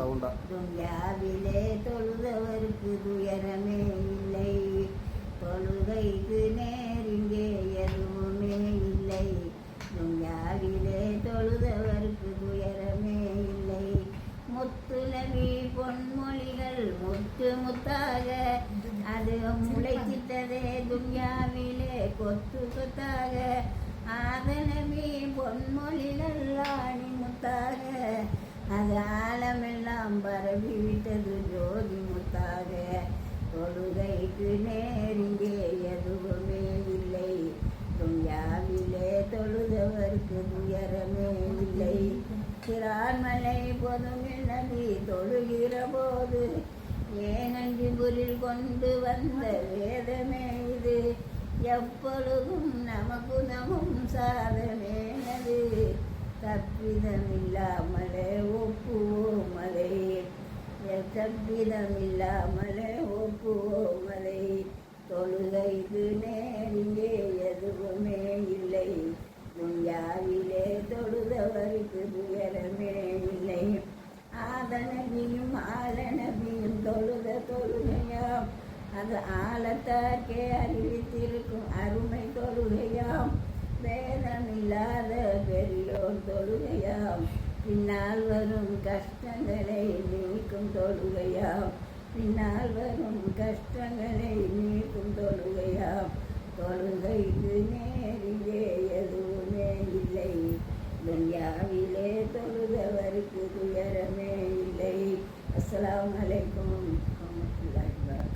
சவுண்டா. துன்யாவிலே தொழுதவருக்கு துயரமே இல்லை, தொழுகைக்கு நேரிங்கே எதுவுமே இல்லை. துன்யாவிலே தொழுதவருக்கு துயரமே இல்லை. முத்து நபி பொன்மொழிகள் முத்து முத்தாக அது முளைத்திட்டதே துன்யாவிலே கொத்து கொத்தாக. ஆதனபி பொன்மொழிகள் ஆணி முத்தாக அது ஆழமெல்லாம் பரவிவிட்டது ஜோதி முத்தாக. தொழுகைக்கு நேரிங்கே எதுவுமே இல்லை, துன்யாவிலே தொழுதவருக்கு துயரமே இல்லை. திரான்மலை பொதுமில் நபி தொழுகிற போது ஏனன்றி புரில் கொண்டு வந்த வேதமே இது. எப்பொழுதும் நமக்கும் சாதனேனது, தப்பிதமில்லாமலே ஒப்புவோம் அதை, தப்பிதமில்லாமலே ஒப்புவோம் அதை. தொழுகைக்கு நேரிங்கே எதுவுமே இல்லை, துன்யாவிலே தொழுதவருக்கு துயரமே இல்லை. ஆதனபியும் ஆலநபியும் தொழுத தொழுகையாம் அது ஆழத்தாக்கே அறிவித்திருக்கும் அருமை தொழுகையாம். வேதமில்லாத பெரியோர் தொழுகையாம் பின்னால் வரும் கஷ்டங்களை நீக்கும் தொழுகையாம், பின்னால் வரும் கஷ்டங்களை நீக்கும் தொழுகையாம். தொழுகைக்கு